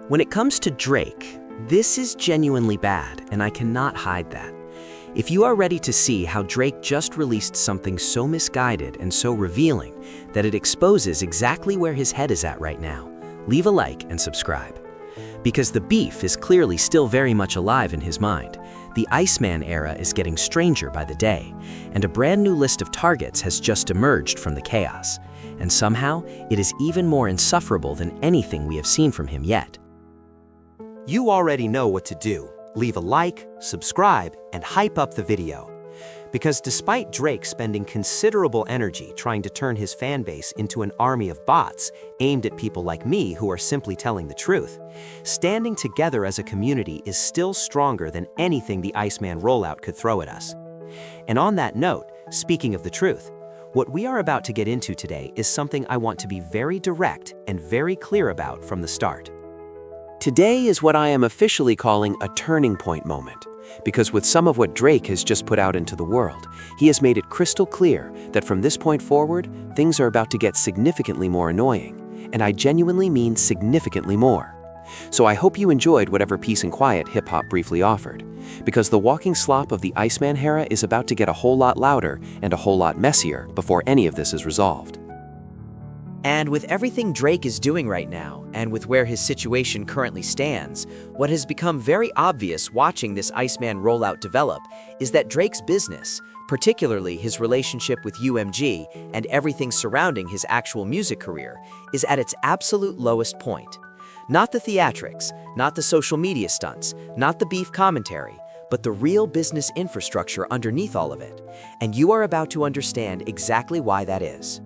When it comes to Drake, this is genuinely bad, and I cannot hide that. If you are ready to see how Drake just released something so misguided and so revealing that it exposes exactly where his head is at right now, leave a like and subscribe. Because the beef is clearly still very much alive in his mind. The Iceman era is getting stranger by the day, and a brand new list of targets has just emerged from the chaos. And somehow, it is even more insufferable than anything we have seen from him yet. You already know what to do. Leave a like, subscribe, and hype up the video. Because despite Drake spending considerable energy trying to turn his fan base into an army of bots aimed at people like me who are simply telling the truth, standing together as a community is still stronger than anything the Iceman rollout could throw at us. And on that note, speaking of the truth, what we are about to get into today is something I want to be very direct and very clear about from the start. Today is what I am officially calling a turning point moment, because with some of what Drake has just put out into the world, he has made it crystal clear that from this point forward, things are about to get significantly more annoying, and I genuinely mean significantly more. So I hope you enjoyed whatever peace and quiet hip-hop briefly offered, because the walking slop of the Iceman era is about to get a whole lot louder and a whole lot messier before any of this is resolved. And with everything Drake is doing right now, and with where his situation currently stands, what has become very obvious watching this Iceman rollout develop is that Drake's business, particularly his relationship with UMG and everything surrounding his actual music career, is at its absolute lowest point. Not the theatrics, not the social media stunts, not the beef commentary, but the real business infrastructure underneath all of it. And you are about to understand exactly why that is.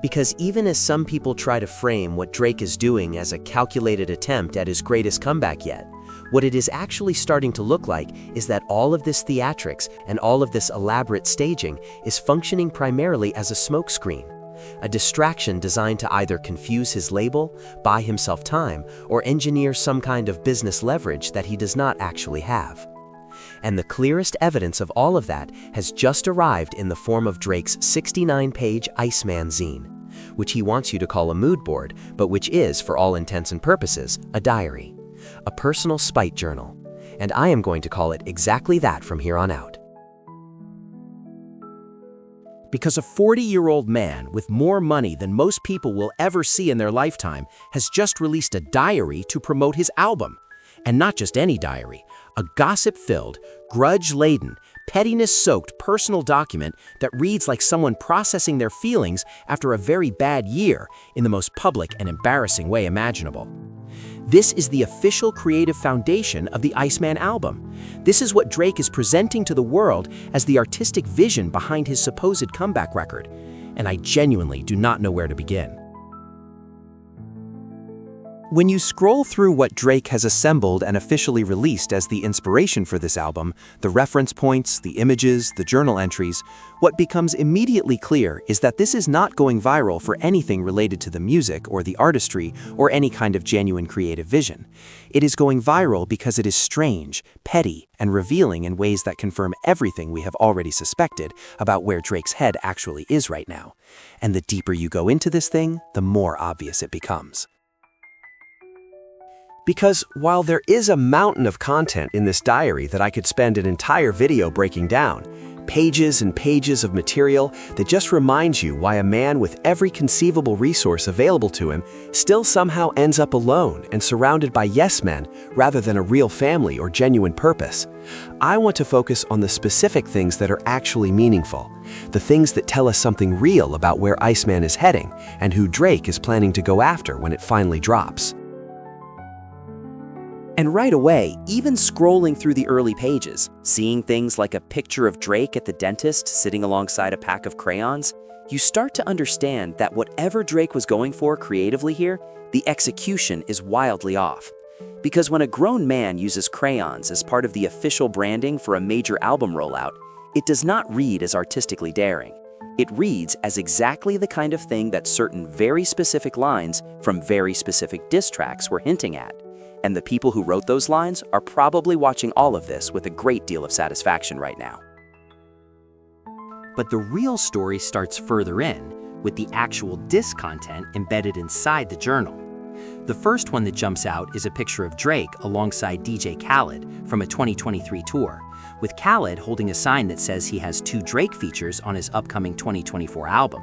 Because even as some people try to frame what Drake is doing as a calculated attempt at his greatest comeback yet, what it is actually starting to look like is that all of this theatrics and all of this elaborate staging is functioning primarily as a smokescreen, a distraction designed to either confuse his label, buy himself time, or engineer some kind of business leverage that he does not actually have. And the clearest evidence of all of that has just arrived in the form of Drake's 69-page Iceman zine, which he wants you to call a mood board, but which is, for all intents and purposes, a diary, a personal spite journal. And I am going to call it exactly that from here on out. Because a 40-year-old man with more money than most people will ever see in their lifetime has just released a diary to promote his album. And not just any diary, a gossip-filled, grudge-laden, pettiness-soaked personal document that reads like someone processing their feelings after a very bad year in the most public and embarrassing way imaginable. This is the official creative foundation of the Iceman album. This is what Drake is presenting to the world as the artistic vision behind his supposed comeback record. And I genuinely do not know where to begin. When you scroll through what Drake has assembled and officially released as the inspiration for this album, the reference points, the images, the journal entries, what becomes immediately clear is that this is not going viral for anything related to the music or the artistry or any kind of genuine creative vision. It is going viral because it is strange, petty, and revealing in ways that confirm everything we have already suspected about where Drake's head actually is right now. And the deeper you go into this thing, the more obvious it becomes. Because while there is a mountain of content in this diary that I could spend an entire video breaking down, pages and pages of material that just reminds you why a man with every conceivable resource available to him still somehow ends up alone and surrounded by yes men rather than a real family or genuine purpose, I want to focus on the specific things that are actually meaningful, the things that tell us something real about where Iceman is heading and who Drake is planning to go after when it finally drops. And right away, even scrolling through the early pages, seeing things like a picture of Drake at the dentist sitting alongside a pack of crayons, you start to understand that whatever Drake was going for creatively here, the execution is wildly off. Because when a grown man uses crayons as part of the official branding for a major album rollout, it does not read as artistically daring. It reads as exactly the kind of thing that certain very specific lines from very specific diss tracks were hinting at. And the people who wrote those lines are probably watching all of this with a great deal of satisfaction right now. But the real story starts further in, with the actual diss content embedded inside the journal. The first one that jumps out is a picture of Drake alongside DJ Khaled from a 2023 tour, with Khaled holding a sign that says he has 2 Drake features on his upcoming 2024 album,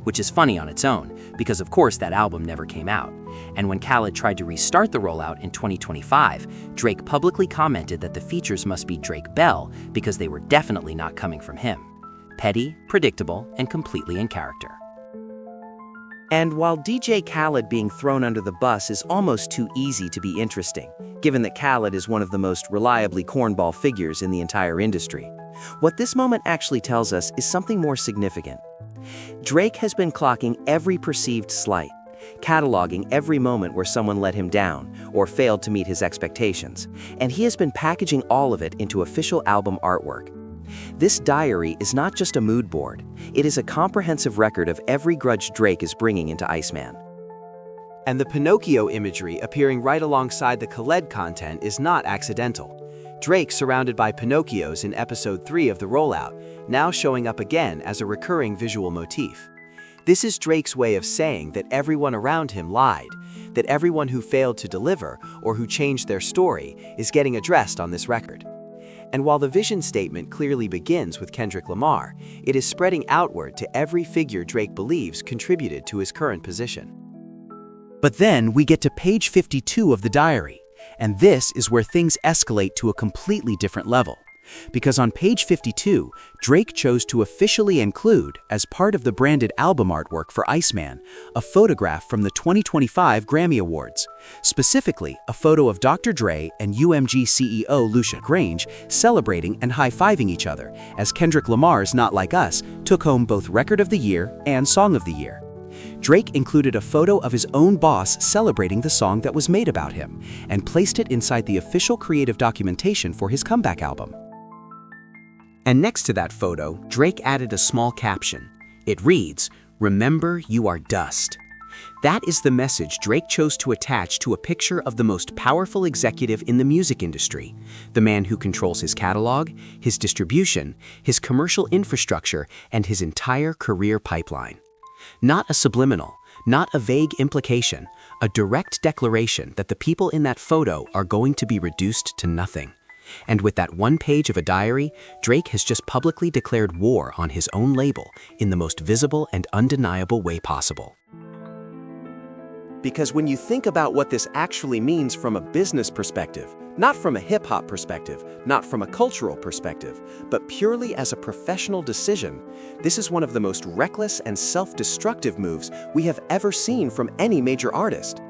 which is funny on its own, because of course that album never came out. And when Khaled tried to restart the rollout in 2025, Drake publicly commented that the features must be Drake Bell because they were definitely not coming from him. Petty, predictable, and completely in character. And while DJ Khaled being thrown under the bus is almost too easy to be interesting, given that Khaled is one of the most reliably cornball figures in the entire industry, what this moment actually tells us is something more significant. Drake has been clocking every perceived slight, cataloging every moment where someone let him down or failed to meet his expectations, and he has been packaging all of it into official album artwork. This diary is not just a mood board, it is a comprehensive record of every grudge Drake is bringing into Iceman. And the Pinocchio imagery appearing right alongside the Khaled content is not accidental. Drake surrounded by Pinocchios in episode 3 of the rollout, now showing up again as a recurring visual motif. This is Drake's way of saying that everyone around him lied, that everyone who failed to deliver or who changed their story is getting addressed on this record. And while the vision statement clearly begins with Kendrick Lamar, it is spreading outward to every figure Drake believes contributed to his current position. But then we get to page 52 of the diary, and this is where things escalate to a completely different level. Because on page 52, Drake chose to officially include, as part of the branded album artwork for Iceman, a photograph from the 2025 Grammy Awards. Specifically, a photo of Dr. Dre and UMG CEO Lucian celebrating and high-fiving each other, as Kendrick Lamar's Not Like Us took home both Record of the Year and Song of the Year. Drake included a photo of his own boss celebrating the song that was made about him, and placed it inside the official creative documentation for his comeback album. And next to that photo, Drake added a small caption. It reads, "Remember, you are dust." That is the message Drake chose to attach to a picture of the most powerful executive in the music industry, the man who controls his catalog, his distribution, his commercial infrastructure, and his entire career pipeline. Not a subliminal, not a vague implication, a direct declaration that the people in that photo are going to be reduced to nothing. And with that one page of a diary, Drake has just publicly declared war on his own label in the most visible and undeniable way possible. Because when you think about what this actually means from a business perspective, not from a hip-hop perspective, not from a cultural perspective, but purely as a professional decision, this is one of the most reckless and self-destructive moves we have ever seen from any major artist.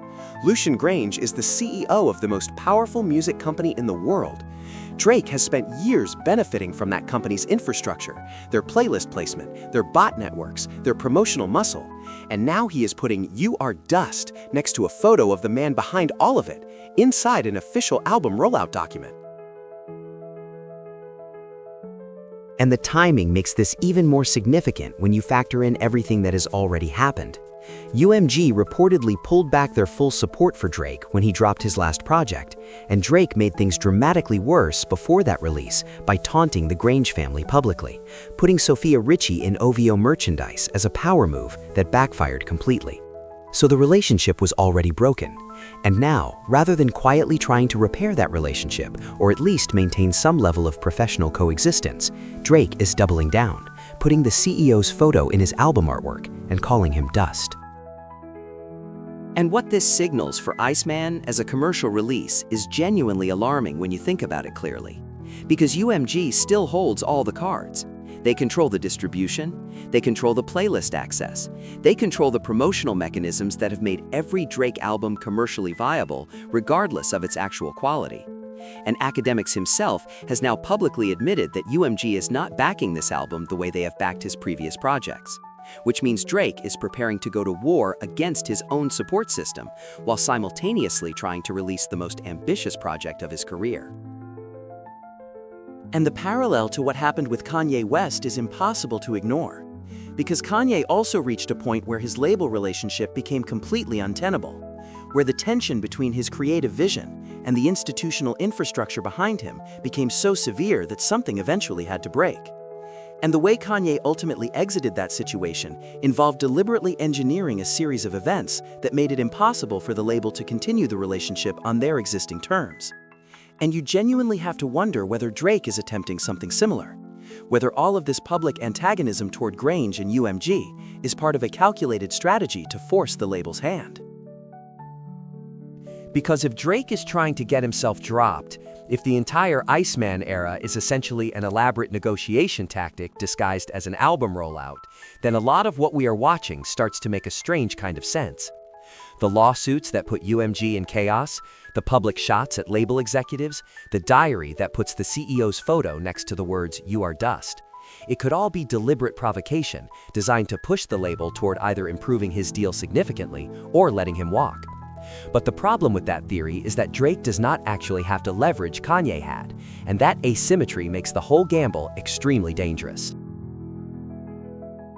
Lucian is the CEO of the most powerful music company in the world. Drake has spent years benefiting from that company's infrastructure, their playlist placement, their bot networks, their promotional muscle. And now he is putting "You Are Dust" next to a photo of the man behind all of it, inside an official album rollout document. And the timing makes this even more significant when you factor in everything that has already happened. UMG reportedly pulled back their full support for Drake when he dropped his last project, and Drake made things dramatically worse before that release by taunting the Grange family publicly, putting Sophia Richie in OVO merchandise as a power move that backfired completely. So the relationship was already broken. And now, rather than quietly trying to repair that relationship, or at least maintain some level of professional coexistence, Drake is doubling down, putting the CEO's photo in his album artwork and calling him dust. And what this signals for Iceman as a commercial release is genuinely alarming when you think about it clearly. Because UMG still holds all the cards. They control the distribution, they control the playlist access, they control the promotional mechanisms that have made every Drake album commercially viable, regardless of its actual quality. And Academics himself has now publicly admitted that UMG is not backing this album the way they have backed his previous projects. Which means Drake is preparing to go to war against his own support system, while simultaneously trying to release the most ambitious project of his career. And the parallel to what happened with Kanye West is impossible to ignore, because Kanye also reached a point where his label relationship became completely untenable, where the tension between his creative vision and the institutional infrastructure behind him became so severe that something eventually had to break. And the way Kanye ultimately exited that situation involved deliberately engineering a series of events that made it impossible for the label to continue the relationship on their existing terms. And you genuinely have to wonder whether Drake is attempting something similar. Whether all of this public antagonism toward Grange and UMG is part of a calculated strategy to force the label's hand. Because if Drake is trying to get himself dropped, if the entire Iceman era is essentially an elaborate negotiation tactic disguised as an album rollout, then a lot of what we are watching starts to make a strange kind of sense. The lawsuits that put UMG in chaos, the public shots at label executives, the diary that puts the CEO's photo next to the words "You are dust." It could all be deliberate provocation designed to push the label toward either improving his deal significantly or letting him walk. But the problem with that theory is that Drake does not actually have to leverage Kanye had, and that asymmetry makes the whole gamble extremely dangerous.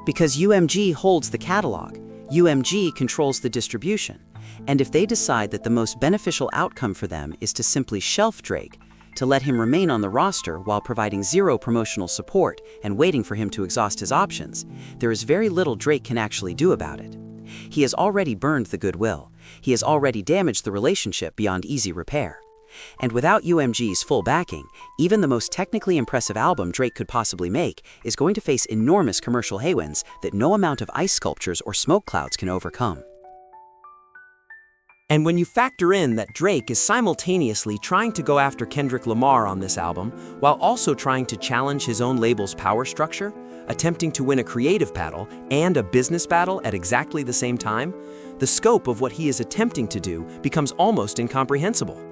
Because UMG holds the catalog, UMG controls the distribution, and if they decide that the most beneficial outcome for them is to simply shelf Drake, to let him remain on the roster while providing zero promotional support and waiting for him to exhaust his options, there is very little Drake can actually do about it. He has already burned the goodwill. He has already damaged the relationship beyond easy repair. And without UMG's full backing, even the most technically impressive album Drake could possibly make is going to face enormous commercial headwinds that no amount of ice sculptures or smoke clouds can overcome. And when you factor in that Drake is simultaneously trying to go after Kendrick Lamar on this album, while also trying to challenge his own label's power structure, attempting to win a creative battle and a business battle at exactly the same time, the scope of what he is attempting to do becomes almost incomprehensible.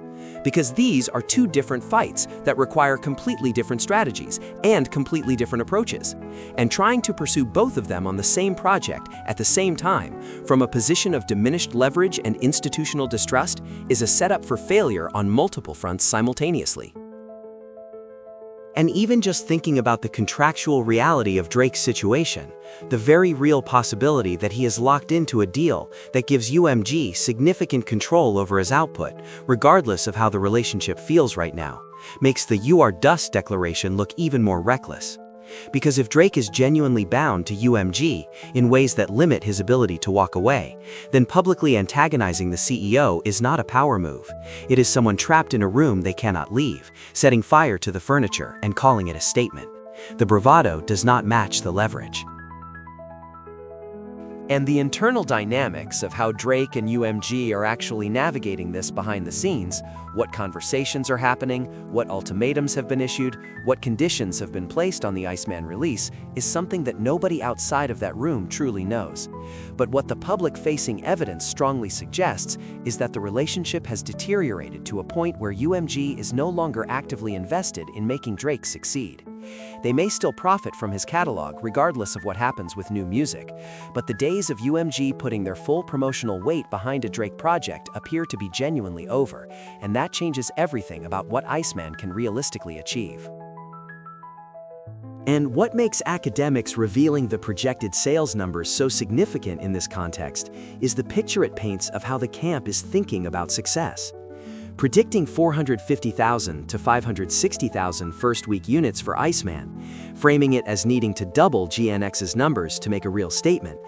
Because these are two different fights that require completely different strategies and completely different approaches. And trying to pursue both of them on the same project at the same time, from a position of diminished leverage and institutional distrust, is a setup for failure on multiple fronts simultaneously. And even just thinking about the contractual reality of Drake's situation, the very real possibility that he is locked into a deal that gives UMG significant control over his output, regardless of how the relationship feels right now, makes the "You are dust" declaration look even more reckless. Because if Drake is genuinely bound to UMG in ways that limit his ability to walk away, then publicly antagonizing the CEO is not a power move. It is someone trapped in a room they cannot leave, setting fire to the furniture and calling it a statement. The bravado does not match the leverage. And the internal dynamics of how Drake and UMG are actually navigating this behind the scenes, what conversations are happening, what ultimatums have been issued, what conditions have been placed on the Iceman release, is something that nobody outside of that room truly knows. But what the public-facing evidence strongly suggests is that the relationship has deteriorated to a point where UMG is no longer actively invested in making Drake succeed. They may still profit from his catalog regardless of what happens with new music, but the days of UMG putting their full promotional weight behind a Drake project appear to be genuinely over, and that changes everything about what Iceman can realistically achieve. And what makes academics revealing the projected sales numbers so significant in this context is the picture it paints of how the camp is thinking about success. Predicting 450,000 to 560,000 first-week units for Iceman, framing it as needing to double GNX's numbers to make a real statement,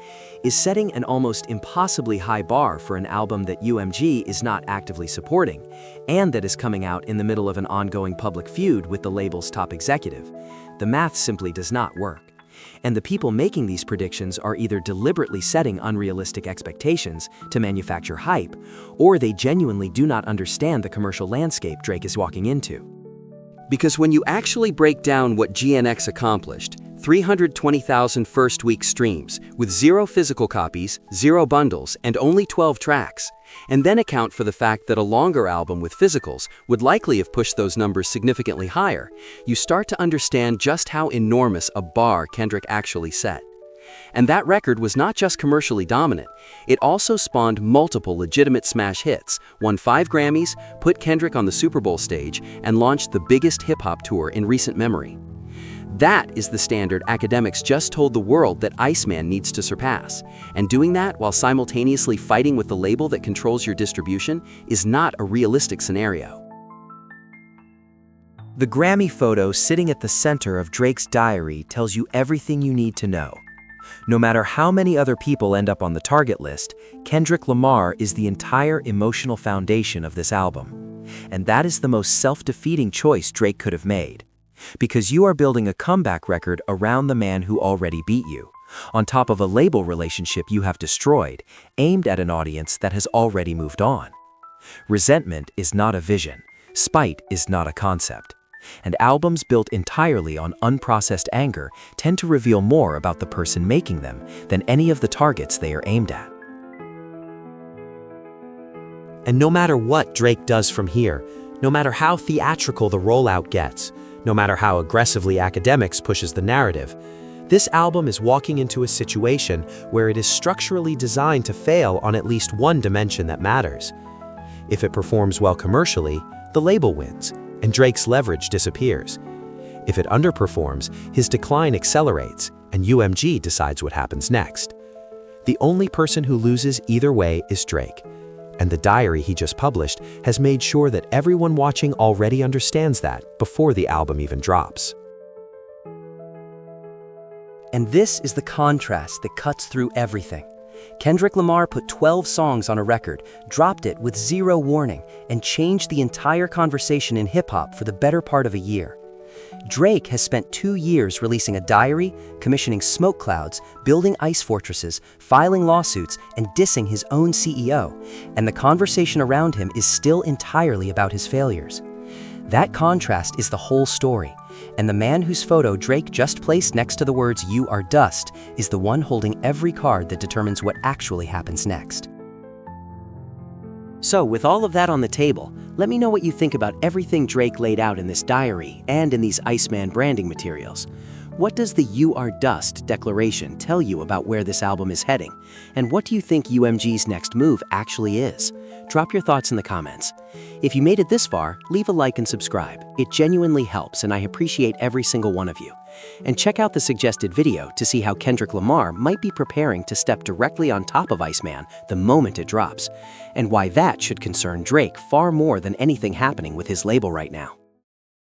is setting an almost impossibly high bar for an album that UMG is not actively supporting, and that is coming out in the middle of an ongoing public feud with the label's top executive. The math simply does not work. And the people making these predictions are either deliberately setting unrealistic expectations to manufacture hype, or they genuinely do not understand the commercial landscape Drake is walking into. Because when you actually break down what GNX accomplished, 320,000 first-week streams, with 0 physical copies, 0 bundles, and only 12 tracks, and then account for the fact that a longer album with physicals would likely have pushed those numbers significantly higher, you start to understand just how enormous a bar Kendrick actually set. And that record was not just commercially dominant, it also spawned multiple legitimate smash hits, won 5 Grammys, put Kendrick on the Super Bowl stage, and launched the biggest hip-hop tour in recent memory. That is the standard academics just told the world that Iceman needs to surpass, and doing that while simultaneously fighting with the label that controls your distribution is not a realistic scenario. The Grammy photo sitting at the center of Drake's diary tells you everything you need to know. No matter how many other people end up on the target list, Kendrick Lamar is the entire emotional foundation of this album. And that is the most self-defeating choice Drake could have made. Because you are building a comeback record around the man who already beat you, on top of a label relationship you have destroyed, aimed at an audience that has already moved on. Resentment is not a vision. Spite is not a concept. And albums built entirely on unprocessed anger tend to reveal more about the person making them than any of the targets they are aimed at. And no matter what Drake does from here, no matter how theatrical the rollout gets, no matter how aggressively academics pushes the narrative, this album is walking into a situation where it is structurally designed to fail on at least one dimension that matters. If it performs well commercially, the label wins, and Drake's leverage disappears. If it underperforms, his decline accelerates, and UMG decides what happens next. The only person who loses either way is Drake, and the diary he just published has made sure that everyone watching already understands that before the album even drops. And this is the contrast that cuts through everything. Kendrick Lamar put 12 songs on a record, dropped it with zero warning, and changed the entire conversation in hip-hop for the better part of a year. Drake has spent 2 years releasing a diary, commissioning smoke clouds, building ice fortresses, filing lawsuits, and dissing his own CEO, and the conversation around him is still entirely about his failures. That contrast is the whole story, and the man whose photo Drake just placed next to the words "You are dust" is the one holding every card that determines what actually happens next. So, with all of that on the table, let me know what you think about everything Drake laid out in this diary and in these Iceman branding materials. What does the "You are dust" declaration tell you about where this album is heading? And what do you think UMG's next move actually is? Drop your thoughts in the comments. If you made it this far, leave a like and subscribe. It genuinely helps, and I appreciate every single one of you. And check out the suggested video to see how Kendrick Lamar might be preparing to step directly on top of Iceman the moment it drops, and why that should concern Drake far more than anything happening with his label right now.